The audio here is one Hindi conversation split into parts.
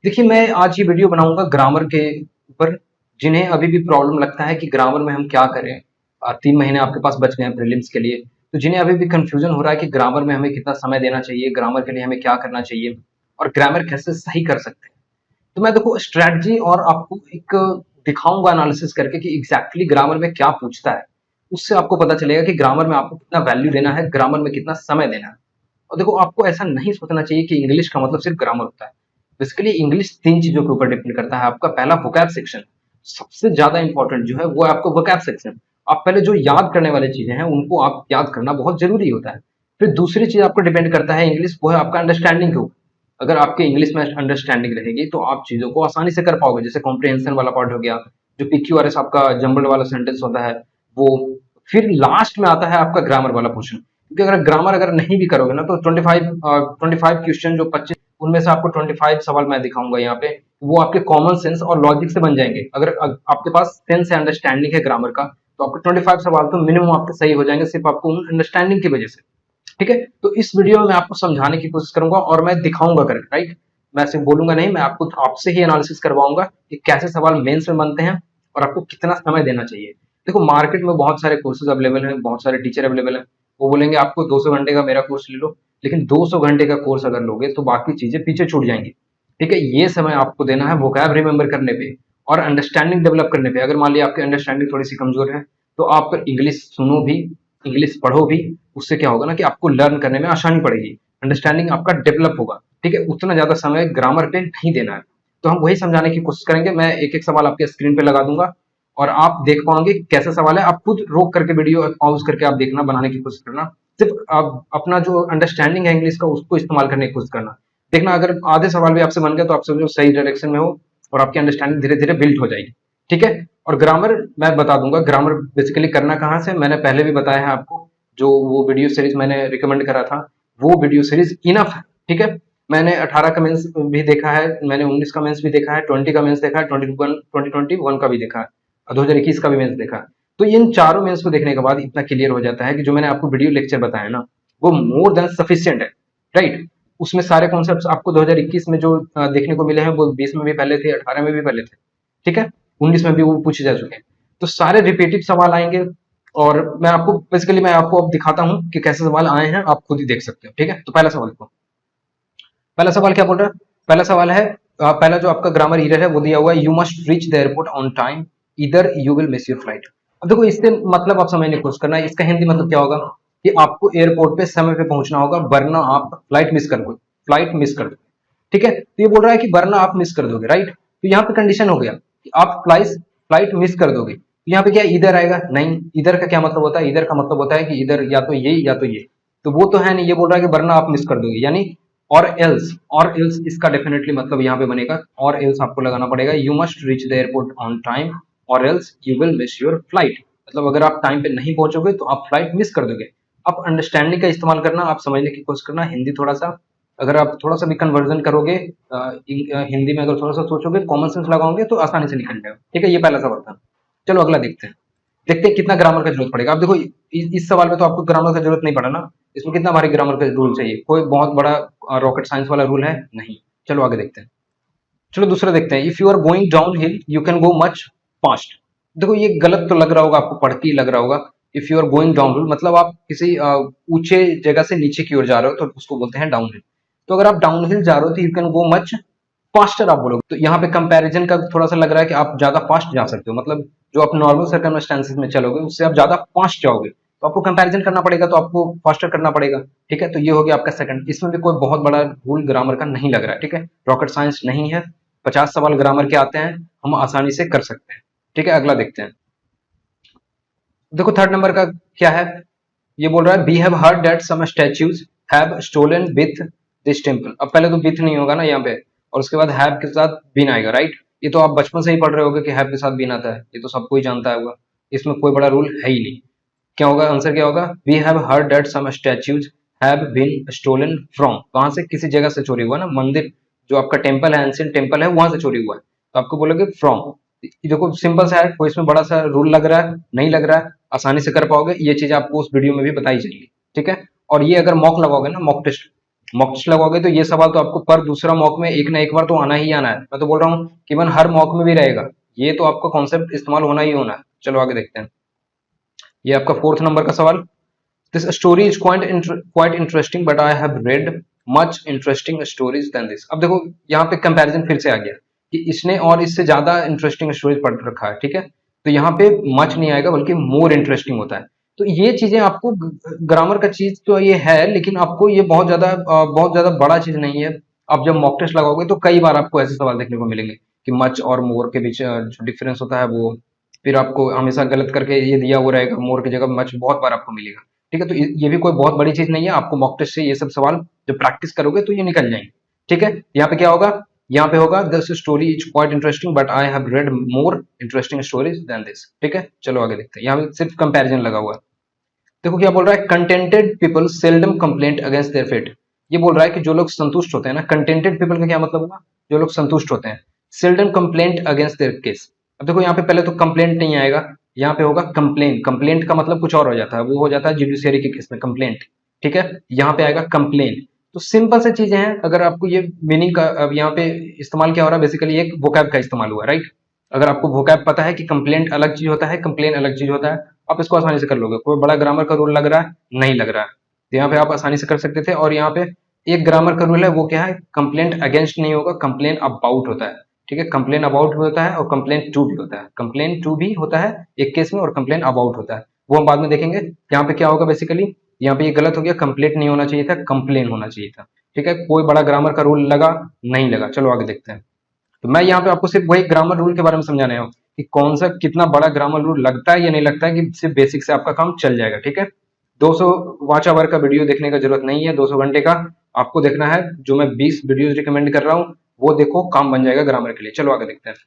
देखिए, मैं आज ये वीडियो बनाऊँगा ग्रामर के ऊपर, जिन्हें अभी भी प्रॉब्लम लगता है कि ग्रामर में हम क्या करें? 3 महीने आपके पास बच गए हैं प्रीलिम्स के लिए, तो जिन्हें अभी भी कन्फ्यूज़न हो रहा है कि ग्रामर में हमें कितना समय देना चाहिए, ग्रामर के लिए हमें क्या करना चाहिए और ग्रामर कैसे सही कर सकते हैं। तो मैं देखो स्ट्रैटेजी और आपको एक दिखाऊँगा एनालिसिस करके कि एग्ज़ैक्टली ग्रामर में क्या पूछता है। उससे आपको पता चलेगा कि ग्रामर में आपको कितना वैल्यू देना है, ग्रामर में कितना समय देना है। और देखो आपको ऐसा नहीं सोचना चाहिए कि इंग्लिश का मतलब सिर्फ ग्रामर होता है। बेसिकली इंग्लिश 3 चीज़ों के ऊपर डिपेंड करता है। आपका पहला वोकैब सेक्शन, सबसे ज़्यादा इम्पोर्टेंट जो है वो है आपका वोकैब सेक्शन। आप पहले जो याद करने वाली चीज़ें हैं उनको आप याद करना बहुत ज़रूरी होता है। फिर दूसरी चीज़ आपको डिपेंड करता है इंग्लिश, वो है आपका अंडरस्टैंडिंग के ऊपर। अगर आपके इंग्लिश में अंडरस्टैंडिंग रहेगी तो आप चीज़ों को आसानी से कर पाओगे। जैसे कॉम्प्रिहेंशन वाला पार्ट हो गया, जो पीक्यूआरएस आपका जंबल्ड वाला सेंटेंस होता है वो। फिर लास्ट में आता है आपका ग्रामर वाला पोर्शन, क्योंकि अगर ग्रामर अगर नहीं भी करोगे ना तो 25 क्वेश्चन जो 25, उनमें से आपको 25 सवाल मैं दिखाऊंगा यहाँ पे, वो आपके कॉमन सेंस और लॉजिक से बन जाएंगे। अगर आपके पास सेंस है, अंडरस्टैंडिंग है ग्रामर का, तो आपके 25 सवाल तो मिनिमम आपके सही हो जाएंगे, सिर्फ आपको अंडरस्टैंडिंग की वजह से। ठीक है, तो इस वीडियो में मैं आपको समझाने की कोशिश करूंगा और मैं दिखाऊंगा करके, राइट। मैं सिर्फ बोलूंगा नहीं, मैं आपको आपसे ही एनालिसिस करवाऊंगा कि कैसे सवाल मेंस में बनते हैं और आपको कितना समय देना चाहिए। देखो मार्केट में बहुत सारे कोर्सेज अवेलेबल हैं, बहुत सारे टीचर अवेलेबल हैं। वो बोलेंगे आपको 200 घंटे का मेरा कोर्स ले लो, लेकिन 200 घंटे का कोर्स अगर लोगे तो बाकी चीजें पीछे छूट जाएंगी। ठीक है, ये समय आपको देना है वोकैब रिमेंबर करने पे और अंडरस्टैंडिंग डेवलप करने पे। अगर मान लिया आपकी अंडरस्टैंडिंग थोड़ी सी कमजोर है तो आप इंग्लिश सुनो भी, इंग्लिश पढ़ो भी। उससे क्या होगा ना कि आपको लर्न करने में आसानी पड़ेगी, अंडरस्टैंडिंग आपका डेवलप होगा। ठीक है, उतना ज्यादा समय ग्रामर पे नहीं देना है। तो हम वही समझाने की कोशिश करेंगे। मैं एक एक सवाल आपके स्क्रीन पे लगा दूंगा और आप देख पाओगे कैसा सवाल है। आप खुद रोक करके वीडियो पॉज करके आप देखना, बनाने की कोशिश करना। सिर्फ आप अपना जो अंडरस्टैंडिंग है इंग्लिश का उसको इस्तेमाल करने की कोशिश करना। देखना अगर आधे सवाल भी आपसे बन गए तो आप समझो सही डायरेक्शन में हो और आपकी अंडरस्टैंडिंग धीरे धीरे बिल्ड हो जाएगी। ठीक है, और ग्रामर मैं बता दूंगा, ग्रामर बेसिकली करना कहाँ से, मैंने पहले भी बताया है आपको। जो वो वीडियो सीरीज मैंने रिकमेंड करा था, वो वीडियो सीरीज इनफ है। ठीक है, मैंने 18 का मेंस भी देखा है, मैंने 19 का मेंस भी देखा है, 20 का मेंस देखा है, 2021 का भी देखा है, 2021 का भी मेंस देखा है। तो इन चारों मेंस को देखने के बाद इतना क्लियर हो जाता है कि जो मैंने आपको वीडियो लेक्चर बताया ना, वो मोर देन सफिशियंट है, राइट। उसमें सारे कॉन्सेप्ट्स आपको 2021 में जो देखने को मिले हैं वो 20 में भी पहले थे, 18 में भी पहले थे। ठीक है, 19 में भी वो पूछे जा चुके हैं। तो सारे रिपीटेड सवाल आएंगे और मैं आपको अब दिखाता हूं कि कैसे सवाल आए हैं, आप खुद ही देख सकते हो। ठीक है, तो पहला सवाल देखो। पहला सवाल क्या बोल रहा है? पहला सवाल है, पहला जो आपका ग्रामर एरर है वो दिया हुआ है, you must reach the airport on time, इधर you will miss your flight. अब देखो इससे मतलब आप समझने की कोशिश करना है, इसका हिंदी मतलब क्या होगा कि आपको एयरपोर्ट पे समय पे पहुंचना होगा, वरना आप फ्लाइट मिस कर दोगे। ठीक है, तो ये बोल रहा है कि वरना आप मिस कर दोगे, राइट। तो यहाँ पे कंडीशन हो गया कि आप फ्लाइट मिस कर दोगे। तो यहाँ पे क्या इधर आएगा? नहीं। इधर का क्या मतलब होता है? इधर का मतलब होता है कि इधर या तो ये या तो ये, तो वो तो है नहीं। ये बोल रहा है कि वरना आप मिस कर दोगे, यानी और एल्स इसका डेफिनेटली मतलब यहाँ पे बनेगा, और एल्स आपको लगाना पड़ेगा, you must reach the airport on time और else you will miss your flight. मतलब अगर आप टाइम पे नहीं पहुंचोगे तो आप फ्लाइट मिस कर दोगे। आप अंडरस्टैंडिंग का इस्तेमाल करना, आप समझने की कोशिश करना हिंदी थोड़ा सा। अगर आप थोड़ा सा भी कन्वर्जन करोगे हिंदी में, अगर थोड़ा सा सोचोगे, कॉमन सेंस लगाओगे तो आसानी से निकल जाएगा। ठीक है, ये पहला सवाल था। चलो अगला देखते हैं कितना ग्रामर का जरूरत पड़ेगा। आप देखो इस सवाल में तो आपको ग्रामर का जरूरत नहीं पड़ा ना, इसमें कितना भारी ग्रामर का रूल चाहिए, कोई बहुत बड़ा रॉकेट साइंस वाला रूल है नहीं। चलो आगे देखते हैं। चलो दूसरा देखते हैं, if you are going down hill you can go much fast. देखो ये गलत तो लग रहा होगा आपको, पढ़ के ही लग रहा होगा। If you are going down hill मतलब आप किसी ऊंचे जगह से नीचे की ओर जा रहे हो तो उसको बोलते हैं डाउन हिल। तो अगर आप डाउन हिल जा रहे हो तो you can go much faster आप बोलोगे। तो यहाँ पे कंपैरिजन का थोड़ा सा लग रहा है कि आप ज्यादा फास्ट जा सकते हो, मतलब जो आप नॉर्मल सर्कमस्टेंसेस में चलोगे उससे आप ज्यादा फास्ट जाओगे, तो आपको कंपैरिजन करना पड़ेगा, तो आपको फास्टर करना पड़ेगा। ठीक है, तो ये हो गया आपका सेकंड। इसमें भी कोई बहुत बड़ा रूल ग्रामर का नहीं लग रहा है। ठीक है, रॉकेट साइंस नहीं है, 50 सवाल ग्रामर के आते हैं, हम आसानी से कर सकते हैं। ठीक है, अगला देखते हैं। देखो थर्ड नंबर का क्या है, ये बोल रहा है we have heard that some statues have stolen with this temple. अब पहले तो विथ नहीं होगा ना यहाँ पे, और उसके बाद हैव के साथ बीन आएगा, राइट। ये तो आप बचपन से ही पढ़ रहे होगे कि हैव के साथ बीन आता है, ये तो सबको ही जानता होगा, इसमें कोई बड़ा रूल है ही नहीं। क्या होगा आंसर, क्या होगा? We have heard that some statues have been stolen from. कहां से? किसी जगह से चोरी हुआ ना, मंदिर जो आपका टेम्पल है, एंशिएंट टेम्पल है, वहां से चोरी हुआ है, तो आपको बोलोगे फ्रॉम। देखो सिंपल सा है, कोई इसमें बड़ा सा रूल लग रहा है नहीं लग रहा है, आसानी से कर पाओगे। ये चीज आपको उस वीडियो में भी बताई जाएगी। ठीक है, और ये अगर मॉक लगाओगे ना, मॉक टेस्ट, मॉक टेस्ट लगाओगे तो ये सवाल तो आपको पर दूसरा मॉक में एक ना एक बार तो आना ही आना है। मैं तो बोल रहा हूँ कि इवन हर मॉक में भी रहेगा, ये तो आपका कॉन्सेप्ट इस्तेमाल होना ही होना है। चलो आगे देखते हैं। ये आपका 4th नंबर का सवाल। This story is quite interesting but I have read much interesting stories than this. अब देखो यहाँ पे कंपैरिजन फिर से आ गया कि इसने और इससे ज्यादा इंटरेस्टिंग स्टोरीज पढ़ रखा है, ठीक है। तो यहाँ पे मच नहीं आएगा बल्कि मोर इंटरेस्टिंग होता है। तो ये चीजें आपको ग्रामर का चीज तो ये है, लेकिन आपको ये बहुत ज्यादा बड़ा चीज नहीं है। आप जब मॉक टेस्ट लगाओगे तो कई बार आपको ऐसे सवाल देखने को मिलेंगे कि मच और मोर के बीच जो डिफरेंस होता है वो, फिर आपको हमेशा गलत करके ये दिया हुआ रहेगा मोर की जगह मच, बहुत बार आपको मिलेगा, ठीक है। तो ये भी कोई बहुत बड़ी चीज नहीं है, आपको मॉक टेस्ट से ये सब सवाल जब प्रैक्टिस करोगे तो ये निकल जाएंगे, ठीक है। यहाँ पे क्या होगा, यहाँ पे होगा this story is quite interesting but I have read more interesting stories than this, ठीक है। चलो आगे देखते हैं। यहाँ पे सिर्फ कंपैरिजन लगा हुआ है। देखो क्या बोल रहा है, contented people seldom complaint against their fate. ये बोल रहा है कि जो लोग संतुष्ट होते हैं ना, कंटेंटेड पीपल का क्या मतलब हुआ, जो लोग संतुष्ट होते हैं। Seldom complaint against there case. अब देखो यहाँ पे पहले तो कंप्लेंट नहीं आएगा, यहाँ पे होगा कंप्लेन। कंप्लेंट का मतलब कुछ और हो जाता है, वो हो जाता है जुडिशियरी के केस में कंप्लेंट, ठीक है। यहाँ पे आएगा कंप्लेन। तो सिंपल से चीजें हैं। अगर आपको ये मीनिंग का अब यहाँ पे इस्तेमाल क्या हो रहा है, बेसिकली एक वोकैब का इस्तेमाल हुआ, राइट। अगर आपको वोकैब पता है कि कंप्लेंट अलग चीज होता है, कंप्लेन अलग चीज होता है, आप इसको आसानी से कर लोगे। कोई बड़ा ग्रामर का रूल लग रहा है, नहीं लग रहा है, तो यहाँ पे आप आसानी से कर सकते थे। और यहाँ पे एक ग्रामर का रूल है, वो क्या है, कंप्लेंट अगेंस्ट नहीं होगा, कंप्लेन अबाउट होता है, ठीक है। कंप्लेन अबाउट भी होता है और कंप्लेन टू भी होता है। कंप्लेन टू भी होता है एक केस में और कंप्लेन अबाउट होता है, वो हम बाद में देखेंगे। यहाँ पे क्या होगा, बेसिकली यहाँ पे ये गलत हो गया, कंप्लेंट नहीं होना चाहिए था, कंप्लेन होना चाहिए था, ठीक है। कोई बड़ा ग्रामर का रूल लगा, नहीं लगा। चलो आगे देखते हैं। तो मैं यहाँ पे आपको सिर्फ वही ग्रामर रूल के बारे में समझाने आया हूँ कि कौन सा कितना बड़ा ग्रामर रूल लगता है या नहीं लगता है, कि सिर्फ बेसिक से आपका काम चल जाएगा, ठीक है। 200 वॉच आवर का वीडियो देखने का जरूरत नहीं है, 200 घंटे का आपको देखना है। जो मैं 20 वीडियोज रिकमेंड कर रहा हूँ वो देखो, काम बन जाएगा ग्रामर के लिए। चलो आगे देखते हैं।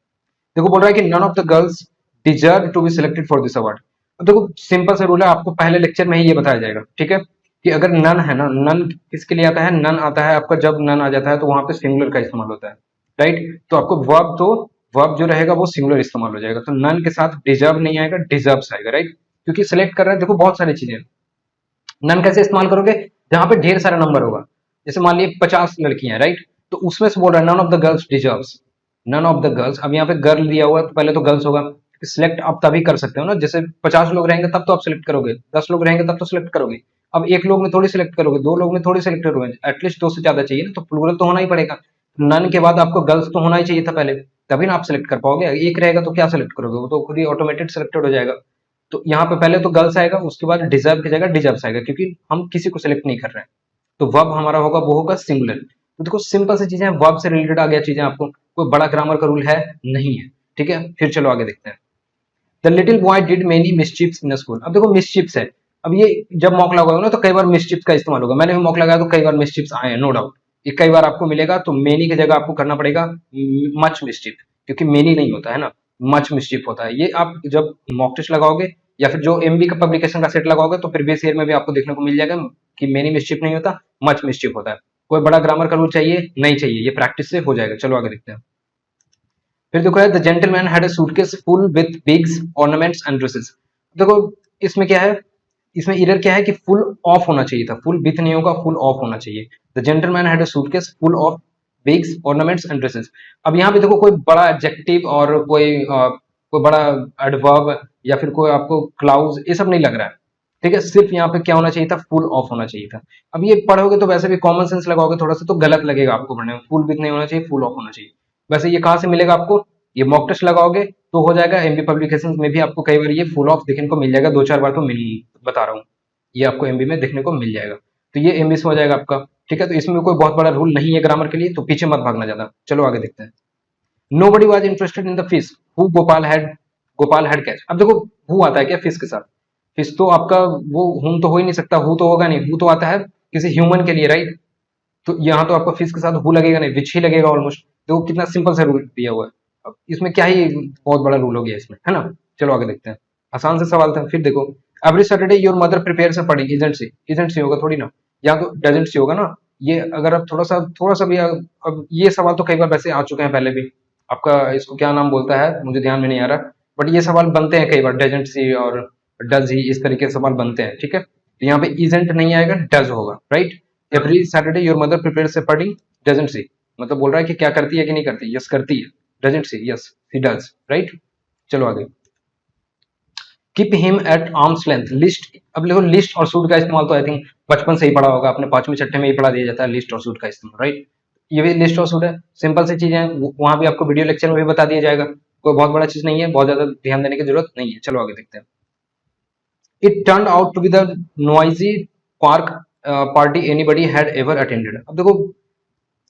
देखो बोल रहा है कि none of the girls deserve to be selected for this award. देखो सिंपल सा रूल है, आपको पहले लेक्चर में ही ये बताया जाएगा, ठीक है, कि अगर नन है ना, नन किसके लिए आता है, नन आता है आपका जब नन आ जाता है तो वहां पे सिंगुलर का इस्तेमाल होता है, राइट। तो आपको वर्ब जो रहेगा वो सिंगुलर इस्तेमाल हो जाएगा। तो नन के साथ डिजर्व नहीं आएगा, डिजर्व्स आएगा, राइट। क्योंकि सिलेक्ट कर रहे हैं, देखो बहुत सारी चीजें। नन कैसे इस्तेमाल करोगे, जहां पे ढेर सारा नंबर होगा। जैसे मान लीजिए 50 लड़कियां, राइट, तो उसमें से बोल रहा है none of the girls deserves, none of the girls. अब यहाँ पे गर्ल दिया हुआ है तो पहले तो गर्ल्स होगा। सिलेक्ट आप तभी कर सकते हो ना, जैसे 50 लोग रहेंगे तब तो आप सिलेक्ट करोगे, 10 लोग रहेंगे तब तो सिलेक्ट करोगे। अब एक लोग में थोड़ी सिलेक्ट करोगे, दो लोग में थोड़ी सिलेक्ट करोगे, एटलीस्ट दो से ज्यादा चाहिए ना, तो प्लूरल तो होना ही पड़ेगा। नन के बाद आपको गर्ल्स तो होना ही चाहिए था पहले, तभी ना आप सिलेक्ट कर पाओगे। एक रहेगा तो क्या सिलेक्ट करोगे, वो तो खुद ही ऑटोमेटेड सिलेक्टेड हो जाएगा। तो यहाँ पे पहले तो गर्ल्स आएगा, उसके बाद डिजर्व की जगह डिजर्व्स आएगा, क्योंकि हम किसी को सिलेक्ट नहीं कर रहे हैं। तो वर्ब हमारा होगा, वो होगा सिंगुलर। तो देखो सिंपल सी चीजें हैं, वर्ब से रिलेटेड आ गया चीजें, आपको कोई बड़ा ग्रामर का रूल है नहीं है, ठीक है। फिर चलो आगे देखते हैं। The little boy did many mischiefs in school. अब देखो मिसचिप्स है, अब ये जब मॉक लगाओगे ना तो कई बार मिसचिप्स का इस्तेमाल होगा। मैंने भी मॉक लगाया तो कई बार मिसचिप्स आए हैं, नो डाउट। ये कई बार आपको मिलेगा, तो मेनी की जगह आपको करना पड़ेगा मच मिसचिप, क्योंकि मेनी नहीं होता है ना, मच मिसचिप होता है। ये आप जब मॉक टेस्ट लगाओगे या फिर जो एमबी का पब्लिकेशन का सेट लगाओगे तो प्रीवियस ईयर में भी आपको देखने को मिल जाएगा कि मेनी मिसचिप नहीं होता, मच मिसचिप होता है। कोई बड़ा ग्रामर का रूल चाहिए नहीं चाहिए, ये प्रैक्टिस से हो जाएगा। चलो आगे देखते हैं। फिर देखो है the gentleman had a suitcase full with bigs ornaments and dresses. देखो इसमें क्या है, इसमें एरर क्या है कि फुल ऑफ होना चाहिए था, फुल विथ नहीं होगा, फुल ऑफ होना चाहिए। The gentleman had a suitcase full of bigs ornaments and dresses. अब यहाँ पे देखो कोई बड़ा एडजेक्टिव और कोई बड़ा एडवर्ब या फिर कोई आपको क्लाउज, ये सब नहीं लग रहा है, ठीक है। सिर्फ यहाँ पे क्या होना चाहिए था, फुल ऑफ होना चाहिए था। अब ये पढ़ोगे तो वैसे भी कॉमन सेंस लगाओगे थोड़ा सा तो गलत लगेगा आपको पढ़ने में, फुल विथ नहीं होना चाहिए, फुल ऑफ होना चाहिए। वैसे ये कहाँ से मिलेगा आपको, ये मॉक टेस्ट लगाओगे तो हो जाएगा। एमबी पब्लिकेशंस में भी आपको कई बार ये फुल ऑफ देखने को मिल जाएगा, 2-4 बार तो मिल, बता रहा हूँ, ये आपको एमबी में देखने को मिल जाएगा। तो ये एमबी से हो जाएगा आपका, ठीक है। तो इसमें कोई बहुत बड़ा रूल नहीं है ग्रामर के लिए, तो पीछे मत भागना ज्यादा। चलो आगे देखते हैं। Nobody was interested in the fish who Gopal had catch. अब देखो हु आता है क्या फिश के साथ, फिश तो आपका वो हुम तो हो ही नहीं सकता, हु तो होगा नहीं, हु तो आता है किसी ह्यूमन के लिए, राइट। तो यहाँ तो आपका फिश के साथ हु लगेगा नहीं, विच ही लगेगा ऑलमोस्ट। देखो कितना सिंपल सा रूल दिया हुआ है, अब इसमें क्या ही बहुत बड़ा रूल हो गया इसमें, है ना। चलो आगे देखते हैं। आसान से सवाल था। फिर देखो every Saturday your mother prepare से पढ़ी, इजेंट से होगा थोड़ी ना, या तो डजेंट से होगा ना। ये अगर आप थोड़ा सा भी अब ये सवाल तो कई बार वैसे आ चुके हैं पहले भी, आपका इसको क्या नाम बोलता है मुझे ध्यान में नहीं आ रहा, बट ये सवाल बनते हैं कई बार, डजेंट सी और डज ही, इस तरीके के सवाल बनते हैं, ठीक है। तो यहाँ पे इजेंट नहीं आएगा, डज होगा, right. Every Saturday your mother prepare a pudding, doesn't see, मतलब बोल रहा है कि क्या करती है कि नहीं करती, यस करती है, doesn't see, yes see does, right. चलो आगे, keep him at arm's length, list, अब देखो लिस्ट और सूट का इस्तेमाल तो आई थिंक बचपन से ही पढ़ा होगा आपने, पांचवें छठे में ही पढ़ा दिया जाता है लिस्ट और सूट का इस्तेमाल, राइट। ये भी लिस्ट और सूट है, सिंपल सी चीजें हैं, वहां भी आपको वीडियो लेक्चर में भी बता दिया जाएगा, कोई बहुत बड़ा चीज नहीं है, बहुत ज्यादा ध्यान देने की जरूरत नहीं है। चलो आगे देखते हैं। It turn out to be the noisy park party anybody had ever attended, अब देखो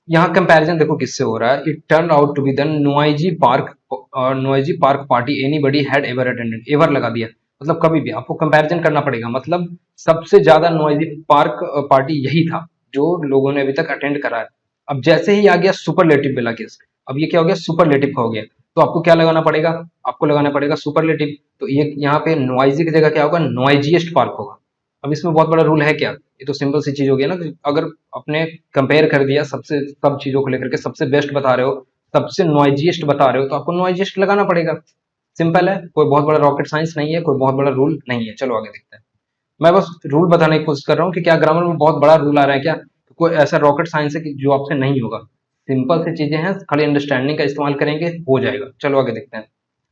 यहाँ कंपैरिजन देखो किससे हो रहा है, it turn out to be the noisy park party anybody had ever attended, ever लगा दिया, मतलब कभी भी आपको कंपैरिजन करना पड़ेगा, मतलब सबसे ज्यादा नोइजी पार्क पार्टी यही था जो लोगों ने अभी तक अटेंड करा है। अब जैसे ही आ गया सुपरलेटिव वाला केस, अब ये क्या हो गया, सुपरलेटिव का हो गया, तो आपको क्या लगाना पड़ेगा, आपको लगाना पड़ेगा सुपरलेटिव, तो ये यहाँ पे नोइजी की जगह क्या होगा, नोइजीएस्ट पार्क होगा। अब इसमें बहुत बड़ा रूल है क्या, ये तो सिंपल सी चीज हो गई ना कि अगर आपने कंपेयर कर दिया सबसे, सब चीजों को लेकर के सबसे बेस्ट बता रहे हो, सबसे नॉइजिएस्ट बता रहे हो, तो आपको नॉइजिएस्ट लगाना पड़ेगा, सिंपल है, कोई बहुत बड़ा रॉकेट साइंस नहीं है, कोई बहुत बड़ा रूल नहीं है। चलो आगे देखते हैं। मैं बस रूल बताने की कोशिश कर रहा हूँ कि क्या ग्रामर में बहुत बड़ा रूल आ रहा है क्या, कोई ऐसा रॉकेट साइंस है कि जो आपसे नहीं होगा, सिंपल सी चीजें हैं, खाली अंडरस्टैंडिंग का इस्तेमाल करेंगे हो जाएगा। चलो आगे देखते हैं।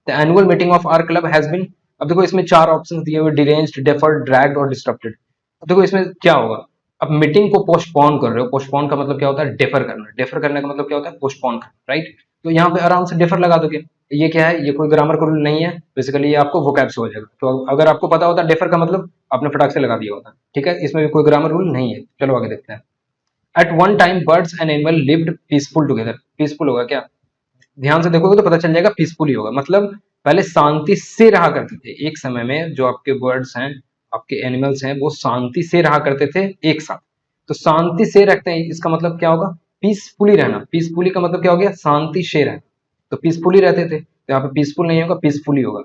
The annual meeting of our club has been, अब देखो इसमें चार ऑप्शन दिए हुए, डिरेंज्ड, डेफर्ड, ड्रैग्ड और डिस्टर्बेड। अब देखो इसमें क्या होगा, अब मीटिंग को पोस्टपोन कर रहे हो, पोस्टपोन का मतलब क्या होता है, डेफर करना, डेफर करने का मतलब क्या होता है, पोस्टपोन करना, राइट। तो यहाँ पे आराम से डेफर लगा दोगे, ये क्या है, ये कोई ग्रामर का रूल नहीं है, बेसिकली ये आपको वोकैब से हो जाएगा, तो अगर आपको पता होता डेफर का मतलब आपने फटाक से लगा दिया होता, ठीक है, इसमें भी कोई ग्रामर रूल नहीं है। चलो आगे देखते हैं। At one time birds and animal lived peaceful together, peaceful होगा क्या, ध्यान से देखोगे तो पता चल जाएगा पीसफुली होगा, मतलब पहले शांति से रहा करते थे, एक समय में जो आपके बर्ड्स हैं, आपके एनिमल्स हैं, वो शांति से रहा करते थे एक साथ, तो शांति से रखते हैं, इसका मतलब क्या होगा, पीसफुली रहना, पीसफुली का मतलब क्या हो गया, शांति से रहना, तो पीसफुली रहते थे, तो यहाँ पे पीसफुल नहीं होगा, पीसफुली होगा।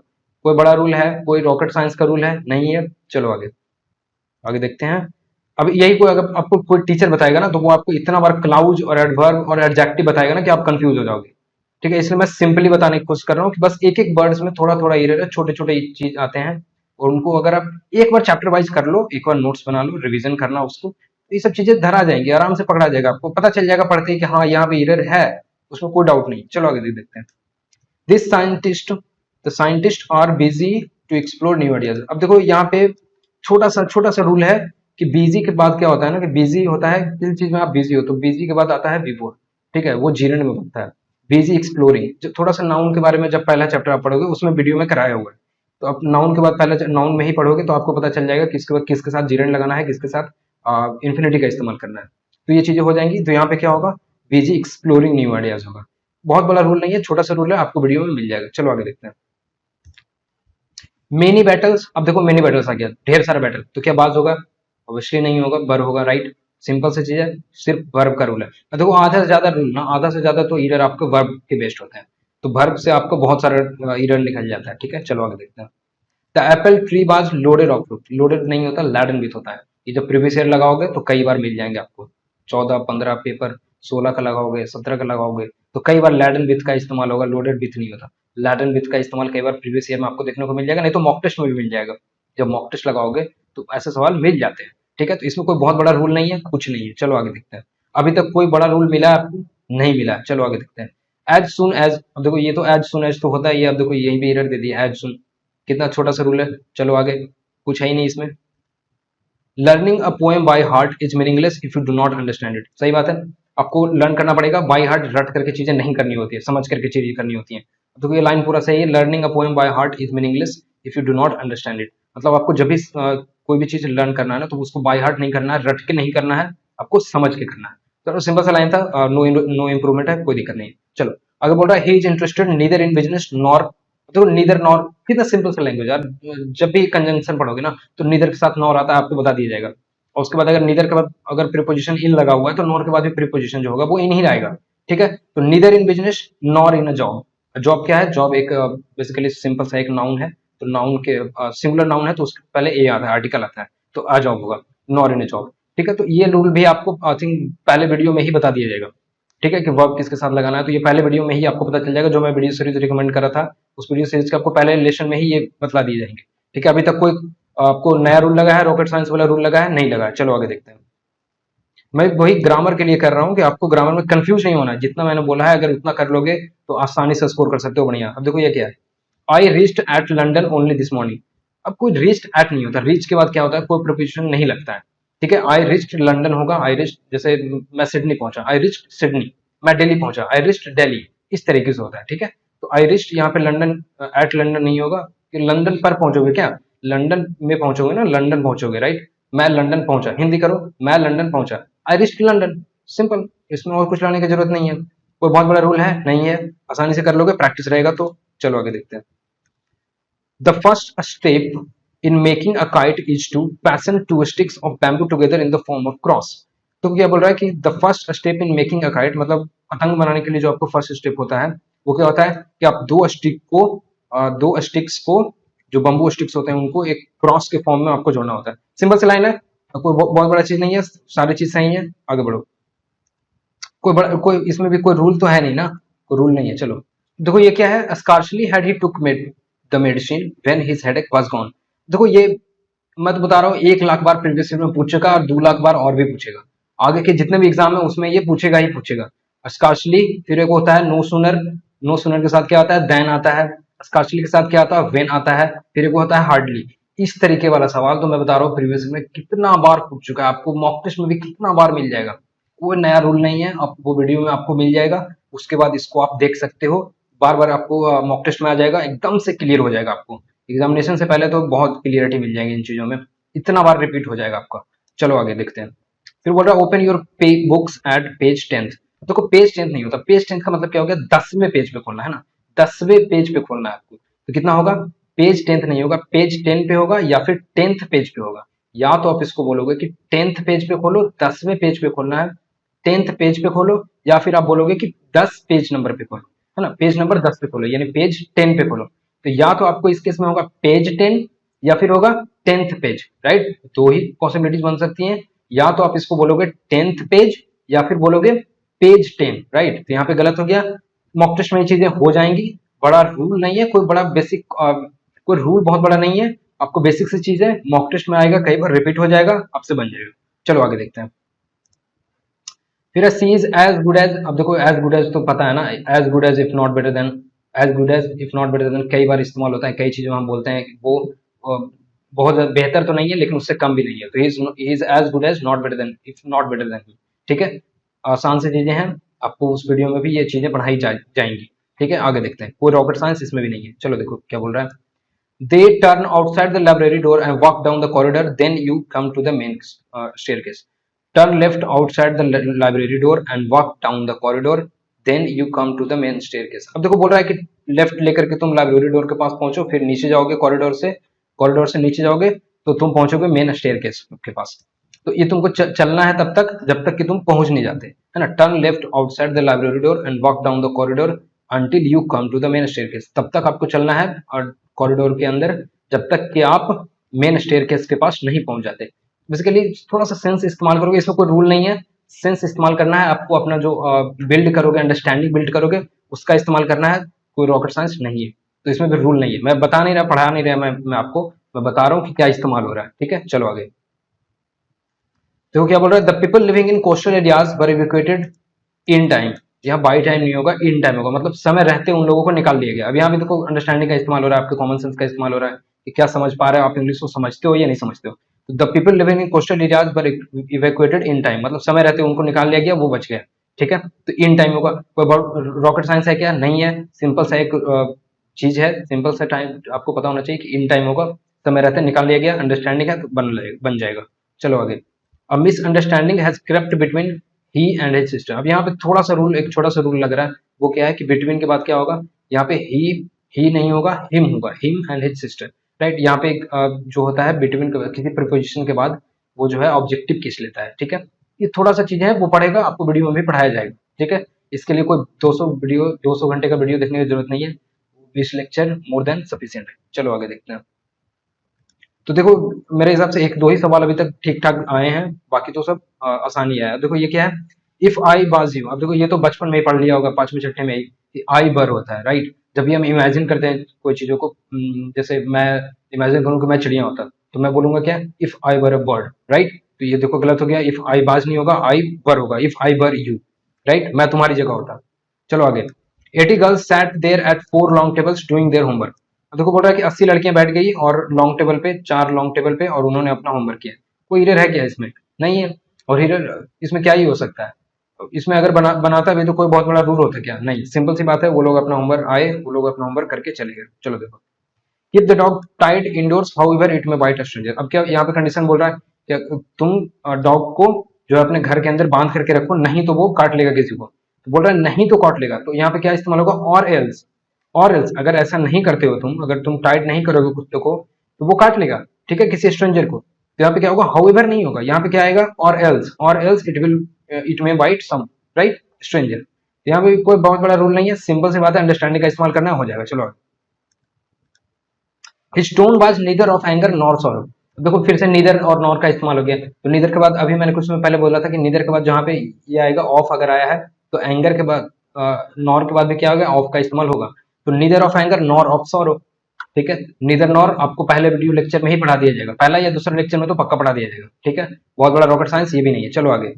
कोई बड़ा रूल है, कोई रॉकेट साइंस का रूल है नहीं है। चलो आगे, आगे देखते हैं। अब यही कोई अगर आपको कोई टीचर बताएगा ना, तो वो आपको इतना बार क्लाउज और एडवर्ब और एडजेक्टिव बताएगा ना कि आप कंफ्यूज हो जाओगे, ठीक है, इसलिए मैं सिंपली बताने की कोशिश कर रहा हूँ कि बस एक एक वर्ड्स में थोड़ा थोड़ा एरर है, छोटे छोटे चीज आते हैं, और उनको अगर आप एक बार चैप्टर वाइज कर लो, एक बार नोट्स बना लो, रिवीजन करना उसको, तो ये सब चीजें धरा जाएंगी, आराम से पकड़ा जाएगा, आपको पता चल जाएगा पढ़ते ही कि हाँ यहाँ पे एरर है, उसमें कोई डाउट नहीं। चलो आगे देख देखते हैं। This scientist, the scientist are busy to explore new ideas, अब देखो यहाँ पे छोटा सा रूल है कि बिजी के बाद क्या होता है ना, कि बिजी होता है किसी चीज में आप बिजी हो, तो बिजी के बाद आता है बिफोर, ठीक है, वो जीरन में बनता है, बिजी एक्सप्लोरिंग। जो थोड़ा सा नाउन के बारे में जब पहला चैप्टर आप पढ़ोगे, उसमें वीडियो में कराया हुआ है, तो आप नाउन के बाद पहला नाउन में ही पढ़ोगे तो आपको पता चल जाएगा किसके बाद किसके साथ जीरन लगाना है, किसके साथ इन्फिनिटी का इस्तेमाल करना है, तो ये चीजें हो जाएंगी। तो यहाँ पे क्या होगा, बिजी एक्सप्लोरिंग न्यू आइडियाज होगा। बहुत बड़ा रूल नहीं है, छोटा सा रूल है, आपको वीडियो में मिल जाएगा। चलो आगे देखते हैं। मेनी बैटल्स, अब देखो मेनी बैटल्स आ गया, ढेर सारा बैटल, तो क्या बाज होगा, ऑब्वियसली नहीं होगा, बर होगा, राइट, सिंपल सी चीज है, सिर्फ वर्ब का रूल है। अब देखो आधा से ज्यादा रूल ना, आधा से ज्यादा तो ईरर आपके वर्ब के बेस्ड होते हैं, तो वर्ब से आपको बहुत सारा ईरर निकल जाता है, ठीक है। चलो आगे देखते हैं। The Apple tree was loaded of fruit, loaded नहीं होता, लैडन विथ होता है, ये जब प्रीवियस ईयर लगाओगे तो कई बार मिल जाएंगे आपको, 14 15 पेपर, 16 का लगाओगे, 17 का लगाओगे, तो कई बार लैडन विथ का इस्तेमाल होगा, लोडेड विथ नहीं होता, लैडन विथ का इस्तेमाल कई बार प्रीवियस ईयर में आपको देखने को मिल जाएगा, नहीं तो मॉक टेस्ट में भी मिल जाएगा, जब मॉक टेस्ट लगाओगे तो ऐसे सवाल मिल जाते हैं, ठीक है। तो इसमें कोई बहुत बड़ा रूल नहीं है, कुछ नहीं है। चलो आगे देखते हैं। अभी तक कोई बड़ा रूल मिला है आपको, नहीं मिला है। चलो आगे देखते हैं। एज सुन एज, अब देखो ये तो एज सुन एज तो होता है, ये अब देखो यही भी एरर दे दिया, एज सुन, कितना छोटा सा रूल है। चलो आगे, कुछ है ही नहीं इसमें। Learning a poem by heart is meaningless if you do not understand it, सही बात है, आपको लर्न करना पड़ेगा, बाय हार्ट रट करके चीजें नहीं करनी होती है, समझ करके चीजें करनी होती हैं। तो ये लाइन पूरा सही है, learning a poem by heart is meaningless if you do not understand it, मतलब आपको जब भी कोई भी चीज लर्न करना है ना, तो उसको बाय हार्ट नहीं करना है, रट के नहीं करना है, आपको समझ के करना है। तो सिंपल सा लाइन था, नो इम्प्रूवमेंट है, कोई दिक्कत नहीं है। चलो आगे बोल रहा है, he is interested neither in business nor, तो नीदर नॉर कितना सिंपल सा लैंग्वेज यार, जब भी कंजंक्शन पढ़ोगे ना तो नीदर के साथ नॉर आता है, आपको बता दिया जाएगा, और उसके बाद अगर नीदर के बाद अगर प्रीपोजिशन इन लगा हुआ है तो नॉर के बाद भी प्रीपोजिशन जो होगा वो इन ही आएगा, ठीक है। तो neither in business nor in a job, job क्या है, जॉब एक बेसिकली सिंपल सा एक नाउन है, तो नाउन के सिंगुलर नाउन है तो उसके पहले ए आता है, आर्टिकल आता है, तो अ जॉब होगा, नॉर इन अ जॉब, ठीक है। तो ये रूल भी आपको आई थिंक पहले वीडियो में ही बता दिया जाएगा, ठीक है, कि वर्ब किसके साथ लगाना है, तो ये पहले वीडियो में ही आपको पता चल जाएगा, जो मैं वीडियो सीरीज रिकमेंड करा था उस वीडियो सीरीज के आपको पहले लेसन में ही ये बतला दिए जाएंगे, ठीक है। अभी तक कोई आपको नया रूल लगा है, रॉकेट साइंस वाला रूल लगा है, नहीं लगा है। चलो आगे देखते हैं। मैं वही ग्रामर के लिए कर रहा हूँ कि आपको ग्रामर में कंफ्यूज नहीं होना है। जितना मैंने बोला है अगर उतना कर लोगे तो आसानी से स्कोर कर सकते हो बढ़िया। अब देखो ये क्या है, I reached eight London only this morning. अब कोई रीच्ड एट नहीं होता, रीच के बाद क्या होता है, कोई प्रीपोजिशन नहीं लगता है, ठीक है। आई रीच्ड लंदन होगा, आई रीच्ड, जैसे मैं सिडनी पहुंचा, आई रीच्ड सिडनी। मैं दिल्ली पहुंचा, आई रीच्ड दिल्ली। इस तरीके से होता है, ठीक है। तो आई रीच्ड यहाँ पे लंदन, एट लंदन नहीं होगा कि लंदन पर पहुंचोगे क्या, लंदन में पहुंचोगे ना, लंदन पहुंचोगे, राइट। मैं लंदन पहुंचा, हिंदी करो, मैं लंदन पहुंचा, आई रीच्ड लंदन। सिंपल, इसमें और कुछ लाने की जरूरत नहीं है। कोई बहुत बड़ा रूल है नहीं है, आसानी से कर लोगे, प्रैक्टिस रहेगा तो। चलो आगे देखते हैं। The first step in making a kite is to fasten two sticks of bamboo together in the form of cross। तो क्या बोल रहा है कि the first step in making a kite, मतलब पतंग बनाने के लिए जो आपको फर्स्ट स्टेप होता है वो क्या होता है कि आप दो स्टिक्स को, जो बम्बू स्टिक्स होते हैं उनको एक क्रॉस के फॉर्म में आपको जोड़ना होता है। सिंपल सी लाइन है, कोई बहुत बड़ा चीज नहीं है, सारी चीज सही है, आगे बढ़ो। कोई इसमें भी कोई रूल तो है नहीं ना, कोई रूल नहीं है। चलो देखो ये क्या है, scarcely had he took the medicine when his headache was gone. देखो ये मैं तो बता रहा हूँ 1 लाख बार प्रीवियस ईयर में पूछेगा और 2 लाख बार और भी पूछेगा। आगे के जितने भी एग्जाम है उसमें ये पूछेगा ही पूछेगा। स्कार्शली, फिर एक होता है नो सुनर, नो सुनर के साथ क्या आता है, देन आता है। स्कार्शली के साथ क्या आता है, वेन आता है। फिर एक होता है हार्डली। इस तरीके वाला सवाल तो मैं बता रहा हूँ प्रीवियस में कितना बार पूछ चुका है, आपको मॉक टेस्ट में भी कितना बार मिल जाएगा। कोई नया रूल नहीं है, आप वो वीडियो में आपको मिल जाएगा, उसके बाद इसको आप देख सकते हो। बार बार आपको मॉक टेस्ट में आ जाएगा, एकदम से क्लियर हो जाएगा आपको। एग्जामिनेशन से पहले तो बहुत क्लियरिटी मिल जाएगी इन चीजों में, इतना बार रिपीट हो जाएगा आपका। चलो आगे देखते हैं। फिर बोल रहा है open your books at page 10th। देखो पेज 10th नहीं होता, पेज 10th का मतलब क्या हो गया, 10वें पेज पे खोलना है ना, 10वें पेज पे खोलना है आपको। तो कितना होगा, पेज 10th नहीं होगा, पेज 10 पे होगा या फिर 10th पेज पे होगा। या तो आप इसको बोलोगे कि 10th पेज पे खोलो, 10वें पेज पे खोलना है, 10th पेज पे खोलो, या फिर आप बोलोगे कि 10 पेज नंबर पे खोलो, है ना, पेज नंबर 10 पे खोलो, यानी पेज 10 पे खोलो। तो या तो आपको इस केस में होगा पेज 10 या फिर होगा 10th पेज, राइट। दो ही पॉसिबिलिटीज बन सकती हैं, या तो आप इसको बोलोगे 10th पेज या फिर बोलोगे पेज 10, राइट। तो यहाँ पे गलत हो गया। मॉक टेस्ट में ये चीजें हो जाएंगी, बड़ा रूल नहीं है, कोई बड़ा बेसिक कोई रूल बहुत बड़ा नहीं है, आपको बेसिक सी चीज है, मॉक टेस्ट में आएगा, कई बार रिपीट हो जाएगा, आपसे बन जाएगा। चलो आगे देखते हैं। फिर she is as good as. अब देखो एज गुड एज तो पता है ना, as good as if not better than, as good as if not better than कई बार इस्तेमाल होता है, कई चीजों में हम बोलते हैं कि वो बहुत बेहतर तो नहीं है लेकिन उससे कम भी नहीं है। तो he is as good as not better than, if not better than, ठीक है। आसान सी चीजें हैं, आपको उस वीडियो में भी ये चीजें पढ़ाई जाएंगी, ठीक है। आगे देखते हैं, कोई रॉकेट साइंस इसमें भी नहीं है। चलो देखो क्या बोल रहा है, they turn outside the library door and walk down the corridor, then you come to the main staircase। turn left outside the library door and walk down the corridor, then you come to the main staircase। अब देखो बोल रहा है कि लेफ्ट लेकर के तुम लाइब्रेरी डोर के पास पहुंचो, फिर नीचे जाओगे कॉरिडोर से नीचे जाओगे तो तुम पहुंचोगे मेन स्टेयरकेस के पास। तो ये तुमको चलना है तब तक जब तक कि तुम पहुंच नहीं जाते, है ना। Turn left outside the library door and walk down the corridor until you come to the main staircase. तब तक आपको चलना है और कॉरिडोर के अंदर जब तक कि आप मेन स्टेयरकेस के पास नहीं पहुंच जाते। बेसिकली थोड़ा सा सेंस इस्तेमाल करोगे, इसमें कोई रूल नहीं है, सेंस इस्तेमाल करना है आपको, अपना जो बिल्ड करोगे, अंडरस्टैंडिंग बिल्ड करोगे, उसका इस्तेमाल करना है, कोई रॉकेट साइंस नहीं है। तो इसमें भी रूल नहीं है, मैं बता नहीं रहा, पढ़ा नहीं रहा, मैं आपको मैं बता रहा हूँ कि क्या इस्तेमाल हो रहा है, ठीक है। चलो आगे देखो क्या बोल रहा है, the people living in coastal areas were evacuated in time. यहाँ बाई टाइम नहीं होगा, इन टाइम होगा, मतलब समय रहते उन लोगों को निकाल लिया गया। अब यहाँ भी देखो अंडरस्टैंडिंग का इस्तेमाल हो रहा है, आपके कॉमन सेंस का इस्तेमाल हो रहा है कि क्या समझ पा रहे हो आप, इंग्लिश को समझते हो या नहीं समझते हो। तो the people living in coastal areas were evacuated in time, मतलब समय रहते उनको निकाल लिया गया, वो बच गया, ठीक है। तो इन टाइम होगा, कोई रॉकेट साइंस है क्या, नहीं है, सिंपल सा एक चीज है, सिंपल सा टाइम आपको पता होना चाहिए कि इन टाइम होगा, समय रहते निकाल लिया गया, अंडरस्टैंडिंग है तो बन जाएगा। चलो आगे, अ misunderstanding has crept between he and his sister. अब यहाँ पे थोड़ा सा रूल, एक छोटा सा रूल लग रहा है, वो क्या है कि बिटवीन के बाद क्या होगा, यहाँ पे ही नहीं होगा, हिम होगा, him and his sister, right. यहाँ पे एक जो होता है बिटवीन किसी प्रीपोजिशन के बाद वो जो है ऑब्जेक्टिव केस लेता है, ठीक है। ये थोड़ा सा चीजें है, वो पढ़ेगा, आपको वीडियो में भी पढ़ाया जाएगा, ठीक है। इसके लिए कोई 200 घंटे का वीडियो देखने की जरूरत नहीं है, 20 लेक्चर मोर देन सफिशियंट है। चलो आगे देखते हैं। तो देखो मेरे हिसाब से एक दो ही सवाल अभी तक ठीक ठाक आए हैं, बाकी तो सब आसानी है। देखो ये क्या है, इफ आई बाज यू। अब देखो ये तो बचपन में ही पढ़ लिया होगा, 5वें छठे में ही, आई बर होता है, राइट। जब भी हम इमेजिन करते हैं कोई चीजों को, जैसे मैं इमेजिन करूँ कि मैं चिड़िया होता, तो मैं बोलूंगा क्या, इफ आई बर अ बर्ड, राइट। तो ये देखो गलत हो गया, इफ आई वाज नहीं होगा, आई वर होगा, if I were you, right, मैं तुम्हारी जगह होता। चलो आगे, 80 girls sat there at 4 long tables doing their homework. देखो बोल रहा है कि 80 लड़कियां बैठ गई और लॉन्ग टेबल पे, 4 लॉन्ग टेबल पे, और उन्होंने अपना होमवर्क किया। कोई एरर है क्या इसमें? नहीं है। और एरर इसमें क्या ही हो सकता है? इसमें अगर बनाता भी तो कोई बहुत बड़ा रूल होता क्या? नहीं, सिंपल सी बात है, वो लोग अपना होमवर्क आए, वो लोग अपना होमवर्क करके चले गए। चलो देखो, keep the dog tied indoors however it may bite a stranger. अब क्या यहाँ पे कंडीशन बोल रहा है कि तुम डॉग को जो है अपने घर के अंदर बांध करके रखो, नहीं तो वो काट लेगा किसी को। तो बोल रहा है नहीं तो काट लेगा, तो यहाँ पे क्या इस्तेमाल होगा? और एल्स। और एल्स, अगर ऐसा नहीं करते हो तुम, अगर तुम टाइट नहीं करोगे कुत्ते को, तो वो काट लेगा, ठीक है, किसी स्ट्रेंजर को। तो यहाँ पे क्या होगा? हाउएवर नहीं होगा, यहाँ पे क्या आएगा? Or else it will, it may bite some, right, stranger. यहाँ पे कोई बहुत बड़ा रूल नहीं है, सिंपल सी बात है, अंडरस्टैंडिंग का इस्तेमाल करना हो जाएगा। चलो, his tone was neither of anger nor sorrow. देखो फिर से नीदर और नॉर का इस्तेमाल हो गया। तो नीदर के बाद, अभी मैंने कुछ समय पहले बोला था कि नीदर के बाद जहाँ पे ये आएगा ऑफ अगर आया है, तो एंगर के बाद नॉर के बाद भी क्या होगा? ऑफ का इस्तेमाल होगा। तो neither of anger nor of sorrow, ठीक है। नीदर नॉर आपको पहले वीडियो लेक्चर में ही पढ़ा दिया जाएगा, पहला या दूसरा लेक्चर में तो पक्का पढ़ा दिया जाएगा, ठीक है। बहुत बड़ा रॉकेट साइंस ये भी नहीं है। चलो आगे,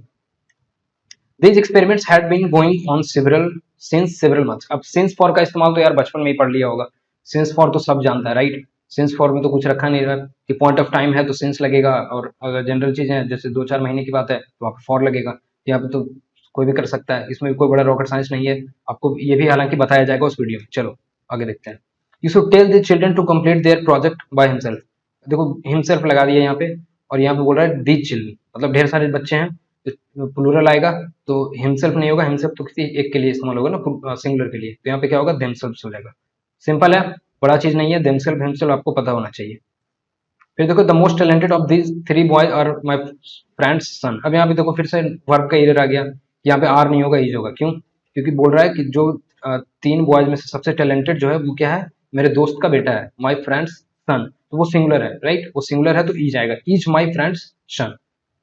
these experiments had been going on several months। अब since for का इस्तेमाल तो यार बचपन में ही पढ़ लिया होगा। since for तो सब जानता है, राइट। since for में तो कुछ रखा नहीं रहा कि पॉइंट ऑफ टाइम है तो since लगेगा, और अगर जनरल चीजें हैं जैसे 2-4 महीने की बात है तो वहाँ पे for लगेगा। यहाँ पे तो कोई भी कर सकता है, इसमें भी कोई बड़ा रॉकेट साइंस नहीं है। आपको ये भी हालांकि बताया जाएगा उस वीडियो में। चलो आगे देखते हैं। You should tell the children to complete their project by himself. देखो हिमसेल्फ लगा दिया यहाँ पे, और यहाँ पे बोल रहा है दीज चिल्ड्रन, मतलब ढेर सारे बच्चे हैं, प्लूरल आएगा तो हिमसेल्फ नहीं होगा, हिमसेल्फ तो किसी एक के लिए इस्तेमाल होगा ना, सिंगुलर के लिए। तो यहाँ पे क्या होगा? देमसेल्फ हो जाएगा। सिंपल है, बड़ा चीज नहीं है, देमसेल्फ हिमसेल्फ आपको पता होना चाहिए। फिर देखो, the most talented of these 3 boys are my friend's son. अब यहाँ पे देखो फिर से वर्ब का एरर आ गया, यहाँ पे आर नहीं होगा, इज होगा। क्यों? क्योंकि बोल रहा है कि जो 3 बॉयज में से सबसे टैलेंटेड जो है वो क्या है? मेरे दोस्त का बेटा है, माई फ्रेंड्स सन। तो वो सिंगुलर है, राइट, वो सिंगुलर है तो ईज आएगा, ईज माई फ्रेंड्स सन।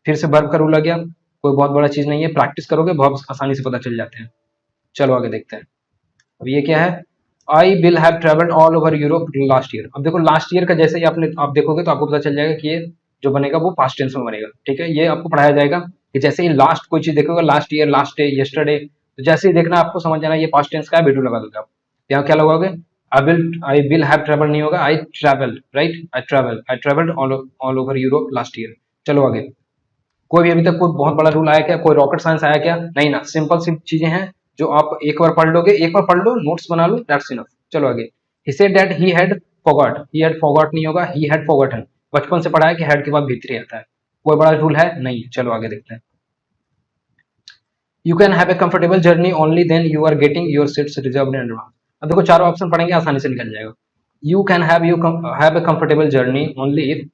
फिर से वर्ब का रूल आ गया, कोई बहुत बड़ा चीज नहीं है, प्रैक्टिस करोगे बहुत आसानी से पता चल जाते हैं। चलो आगे देखते हैं। अब ये क्या है? I will have travelled all over Europe last year. अब देखो लास्ट ईयर का जैसे ही आप देखोगे तो आपको पता चल जाएगा कि ये जो बनेगा वो पास्ट टेंस में बनेगा, ठीक है। ये आपको पढ़ाया जाएगा कि जैसे ही लास्ट कोई चीज देखोगे, last year, last day, yesterday, तो जैसे ही देखना आपको समझ जाना ये पास्ट टेंस का है, वीडियो लगा दोगे आप। यहाँ क्या लगाओगे? आई विल हैव ट्रेवल नहीं होगा, I travel, right, I travelled all over Europe last year. चलो आगे, कोई भी अभी तक कोई बहुत बड़ा रूल आया क्या? कोई रॉकेट साइंस आया क्या? नहीं ना, सिंपल सी चीजें हैं जो आप एक बार पढ़ लोगे, एक बार पढ़ लो, नोट्स बना लो, दैट्स इनफ। चलो आगे, he said that he had forgot. He had forgot नहीं होगा, ही हैड फॉरगॉटन। बचपन से पढ़ा है कि हैड के बाद भीतरी आता है, कोई बड़ा रूल है नहीं। चलो आगे देखते हैं। You can have a comfortable journey only then you are getting your seats reserved in advance. अब देखो चारों ऑप्शन पढ़ेंगे, आसानी से निकल जाएगा। You have a comfortable journey only if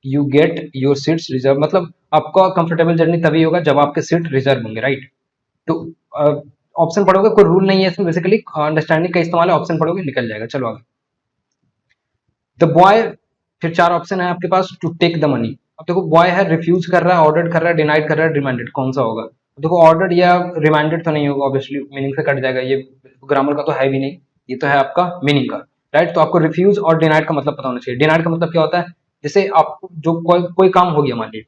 you get your seats reserve, मतलब आपका कंफर्टेबल जर्नी तभी होगा जब आपके सीट रिजर्व होंगे, राइट। तो ऑप्शन पढ़ोगे, कोई रूल नहीं है इसमें, बेसिकली अंडरस्टैंडिंग का इस्तेमाल है, ऑप्शन पढ़ोगे निकल जाएगा। चलो आगे, द बॉय, फिर 4 ऑप्शन है आपके पास, टू टेक द मनी। अब देखो बॉय है, रिफ्यूज कर रहा है, ऑर्डर कर रहा है, डिनाइड कर रहा है, रिमाइंडेड, कौन सा होगा? देखो ऑर्डर्ड या रिमाइंडेड तो नहीं होगा, ऑब्वियसली मीनिंग से कट जाएगा, ये ग्रामर का तो है भी नहीं, ये तो है आपका मीनिंग का, राइट। तो आपको रिफ्यूज और डिनाइड का मतलब पता होना चाहिए। डिनाइड का मतलब क्या होता है? जैसे आप जो कोई काम हो गया, मान लीजिए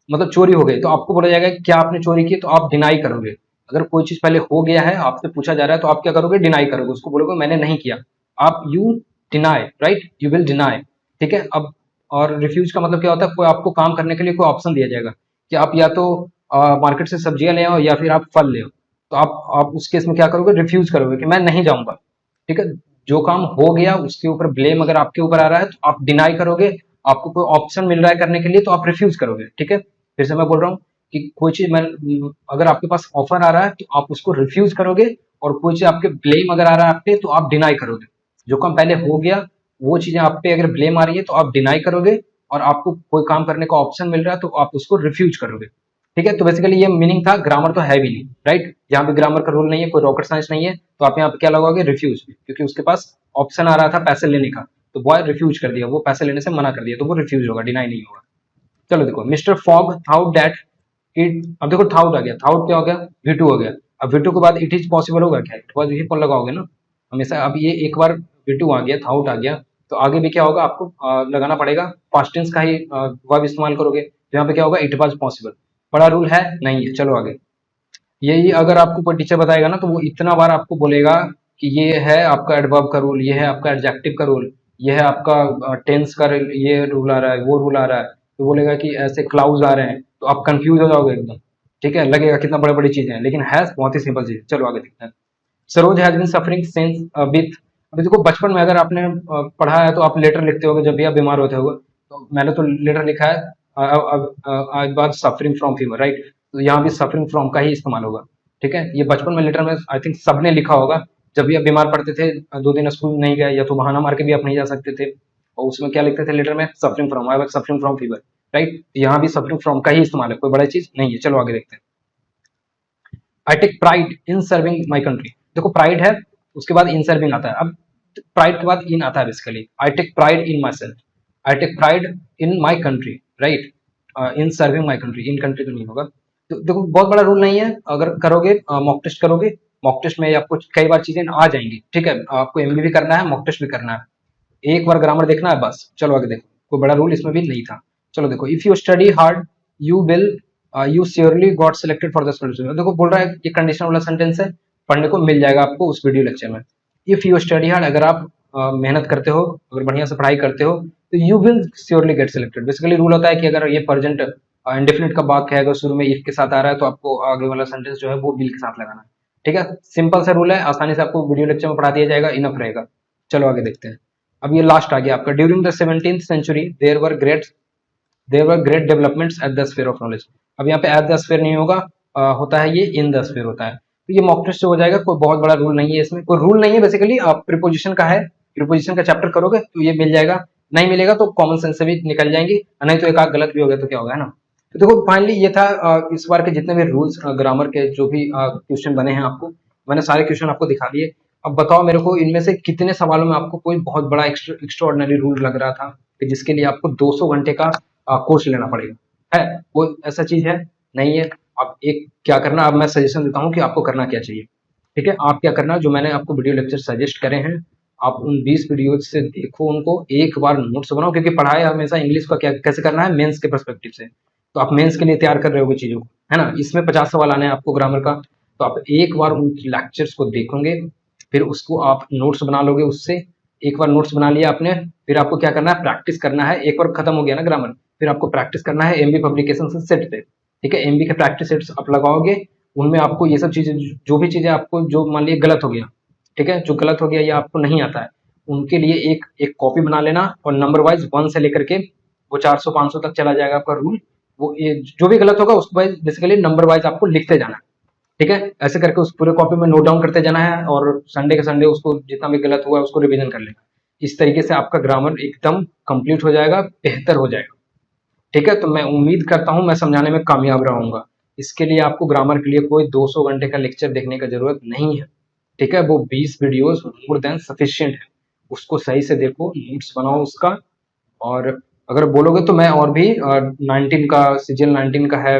मतलब चोरी हो गई, तो आपको बोला जाएगा कि क्या आपने चोरी की, तो आप डिनाई करोगे। अगर कोई चीज पहले हो गया है, आपसे पूछा जा रहा है, तो आप क्या करोगे? डिनाई करोगे, उसको बोलोगे मैंने नहीं किया। आप you deny, right, you will deny, ठीक है। अब और रिफ्यूज का मतलब क्या होता है? कोई आपको काम करने के लिए कोई ऑप्शन दिया जाएगा कि आप या तो मार्केट से सब्जियां ले आओ या फिर आप फल ले आओ, तो आप उस केस में क्या करोगे? रिफ्यूज करोगे कि मैं नहीं जाऊंगा, ठीक है। जो काम हो गया उसके ऊपर ब्लेम अगर आपके ऊपर आ रहा है तो आप डिनाई करोगे, आपको कोई ऑप्शन मिल रहा है करने के लिए तो आप रिफ्यूज करोगे, ठीक है। फिर से मैं बोल रहा हूँ कि कोई चीज मैं, अगर आपके पास ऑफर आ रहा है तो आप उसको रिफ्यूज करोगे, और कोई चीज आपके ब्लेम अगर आ रहा है आप पे तो आप डिनाई करोगे। जो काम पहले हो गया वो चीजें आप पे अगर ब्लेम आ रही है तो आप डिनाई करोगे, और आपको कोई काम करने का ऑप्शन मिल रहा है तो आप उसको रिफ्यूज करोगे, ठीक है। तो बेसिकली ये मीनिंग था, ग्रामर तो है भी नहीं, राइट। यहाँ पे ग्रामर का रूल नहीं है, कोई रॉकेट साइंस नहीं है, तो आप यहाँ पे क्या लगाओगे? रिफ्यूज, क्योंकि उसके पास ऑप्शन आ रहा था पैसे लेने का, तो बॉय रिफ्यूज कर दिया, वो पैसे लेने से मना कर दिया, तो वो रिफ्यूज होगा, डिनाई नहीं होगा। चलो देखो, mister fog thought that it, अब देखो थाउट आ गया, थाउट क्या हो गया? वी2 हो गया। अब वी2 के बाद इट इज पॉसिबल होगा क्या? इट वाज यही पर लगाओगे ना हमेशा। अब ये एक बार वी2 आ गया, थाउट आ गया, तो आगे भी क्या होगा? आपको लगाना पड़ेगा, पास्ट टेंस का ही वर्ब इस्तेमाल करोगे। तो यहाँ पे क्या होगा, इट वाज पॉसिबल। बड़ा रूल है नहीं है, चलो आगे। यही अगर आपको कोई टीचर बताएगा ना तो वो इतना बार आपको बोलेगा कि ये है आपका एडवर्ब का रूल, ये है आपका एडजेक्टिव का रूल, ये है आपका टेंस का ये रूल आ रहा है, वो रूल आ रहा है, तो बोलेगा कि ऐसे क्लाउज आ रहे हैं, तो आप कंफ्यूज हो जाओगे एकदम। ठीक है, लगेगा कितना बड़ी बड़ी चीजें हैं, लेकिन है बहुत ही सिंपल चीज। चलो आगे देखते हैं। Saroj has been suffering since with, अभी देखो बचपन में अगर आपने पढ़ा है तो आप लेटर लिखते होगे जब भी आप बीमार होते हो, तो मैंने तो लेटर लिखा है I was suffering from fever, right. तो यहाँ भी सफरिंग फ्रॉम का ही इस्तेमाल होगा। ठीक है, ये बचपन में लेटर में आई थिंक सबने लिखा होगा, जब भी आप बीमार पड़ते थे, 2 दिन स्कूल नहीं गए या तो बहाना मार के भी आप नहीं जा सकते थे, और उसमें क्या लिखते थे लेटर में, suffering from, I was suffering from fever, right. यहाँ भी सफरिंग फ्रॉम का ही इस्तेमाल है, कोई बड़ा चीज नहीं है। चलो आगे देखते हैं। I take pride in serving my country, देखो प्राइड है, उसके बाद इन सर्विंग आता है। अब प्राइड के बाद इन आता है basically. I take pride in my self, I take pride in my country, right. In serving my country, in country तो नहीं होगा। तो देखो बहुत बड़ा रूल नहीं है, अगर करोगे मॉक टेस्ट करोगे, मॉक टेस्ट में आपको कई बार चीजें आ जाएंगी। ठीक है, आपको एमबी भी करना है, मॉक टेस्ट भी करना है, एक बार ग्रामर देखना है बस। चलो आगे देखो, कोई बड़ा रूल इसमें भी नहीं था। चलो देखो, if you study hard you will you surely got selected for the study. देखो बोल रहा है, ये कंडीशन वाला सेंटेंस है, पढ़ने को मिल जाएगा आपको उस वीडियो लेक्चर में। इफ यू स्टडी हार्ड, अगर आप मेहनत करते हो, अगर बढ़िया से पढ़ाई करते हो, तो you will surely get selected. Basically rule होता है कि अगर ये प्रेजेंट इंडेफिनिट का वाक्य है, अगर शुरू में इफ के साथ आ रहा है तो आपको आगे वाला सेंटेंस जो है वो विल के साथ लगाना है। ठीक है, सिंपल सा रूल है, आसानी से आपको वीडियो लेक्चर में पढ़ा दिया जाएगा, इनफ रहेगा। चलो आगे देखते हैं। अब ये लास्ट आ गया आपका, during the 17th century there were great developments at the sphere of knowledge. अब यहाँ पे एट द स्फीयर नहीं होगा, होता है ये इन द स्फीयर होता है। तो ये मॉक टेस्ट से हो जाएगा, कोई बहुत बड़ा रूल नहीं है इसमें, कोई रूल नहीं है बेसिकली। आप प्रीपोजिशन का है, प्रीपोजिशन का चैप्टर करोगे तो ये मिल जाएगा, नहीं मिलेगा तो कॉमन सेंस से भी निकल जाएंगी, नहीं तो एक आध गलत भी हो गया तो क्या होगा, है ना। तो देखो फाइनली ये था इस बार के जितने भी रूल्स ग्रामर के जो भी क्वेश्चन बने हैं, आपको मैंने सारे क्वेश्चन आपको दिखा दिए। अब बताओ मेरे को इनमें से कितने सवालों में आपको कोई बहुत बड़ा एक्स्ट्रा ऑर्डिनरी रूल लग रहा था कि जिसके लिए आपको 200 घंटे का कोर्स लेना पड़ेगा, है कोई ऐसा चीज है नहीं है। आप एक क्या करना, अब मैं सजेशन देता हूँ कि आपको करना क्या चाहिए। ठीक है, आप क्या करना, जो मैंने आपको वीडियो लेक्चर सजेस्ट करे हैं, आप उन 20 वीडियो से देखो, उनको एक बार नोट्स बनाओ, क्योंकि पढ़ाई हमेशा इंग्लिश का क्या कैसे करना है, मेंस के पर्सपेक्टिव से। तो आप मेंस के लिए तैयार कर रहे होगे चीजों को, है ना। इसमें 50 सवाल आने हैं आपको ग्रामर का, तो आप एक बार उन लेक्चर्स को देखोगे, फिर उसको आप नोट्स बना लोगे उससे। एक बार नोट्स बना लिया आपने, फिर आपको क्या करना है, प्रैक्टिस करना है। एक बार खत्म हो गया ना ग्रामर, फिर आपको प्रैक्टिस करना है एमबी पब्लिकेशन से सेट पे। ठीक है, एमबी के प्रैक्टिस सेट्स आप लगाओगे, उनमें आपको ये सब चीजें, जो भी चीजें आपको, जो मान लीजिए गलत हो गया, ठीक है, जो गलत हो गया या आपको नहीं आता है, उनके लिए एक एक कॉपी बना लेना, और नंबर वाइज 1 से लेकर के वो 400-500 तक चला जाएगा आपका रूल। वो ये जो भी गलत होगा उसको बेसिकली नंबर वाइज आपको लिखते जाना है। ठीक है, ऐसे करके उस पूरे कॉपी में नोट डाउन करते जाना है, और संडे के संडे उसको जितना भी गलत हुआ है उसको रिवीजन कर लेना। इस तरीके से आपका ग्रामर एकदम कंप्लीट हो जाएगा, बेहतर हो जाएगा। ठीक है, तो मैं उम्मीद करता हूं मैं समझाने में कामयाब रहूंगा। इसके लिए आपको ग्रामर के लिए कोई 200 घंटे का लेक्चर देखने का जरूरत नहीं है। ठीक है, वो 20 वीडियोस मोर देन सफिशिएंट है, उसको सही से देखो, नोट्स बनाओ उसका। और अगर बोलोगे तो मैं और भी 19 का, सीजन 19 का है,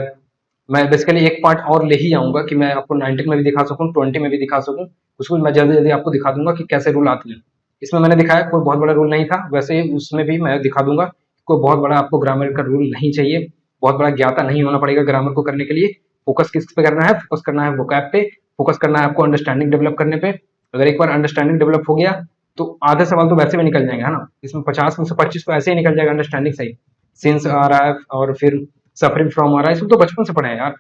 मैं बेसिकली एक पार्ट और ले ही आऊंगा कि मैं आपको 19 में भी दिखा सकूं, 20 में भी दिखा सकूं, उसको मैं जल्दी जल्दी आपको दिखा दूंगा कि कैसे रूल आते हैं। इसमें मैंने दिखाया कोई बहुत बड़ा रूल नहीं था, वैसे ही उसमें भी मैं दिखा दूंगा। कोई बहुत बड़ा आपको ग्रामर का रूल नहीं चाहिए, बहुत बड़ा ज्ञाता नहीं होना पड़ेगा ग्रामर को करने के लिए। फोकस किस पे करना है, फोकस करना है वोकैब पे, फोकस करना है आपको अंडरस्टैंडिंग डेवलप करने पे। अगर एक बार अंडरस्टैंडिंग डेवलप हो गया तो आधे सवाल तो वैसे भी निकल जाएंगे, है ना। इसमें 50 में से 25 तो ऐसे ही निकल जाएगा अंडरस्टैंडिंग सही। सिंस आ रहा है और फिर सफरिंग फ्रॉम आ रहा है, इसमें तो बचपन से पढ़े हैं यार।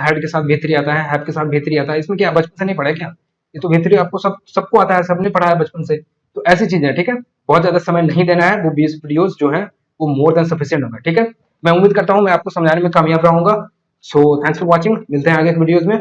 हैड के साथ भीतरी आता है, हैव के साथ भीतरी आता है, इसमें क्या बचपन से नहीं पढ़ा है क्या? ये तो भीतरी आपको सबको आता है, सबने पढ़ा है बचपन से। तो ऐसी चीजें, ठीक है, बहुत ज्यादा समय नहीं देना है, वो 20 वीडियोस जो है वो मोर देन सफिशिएंट होगा। ठीक है, मैं उम्मीद करता हूँ मैं आपको समझाने में कामयाब रहूंगा। सो थैंक्स फॉर वॉचिंग, मिलते हैं आगे के वीडियोज में।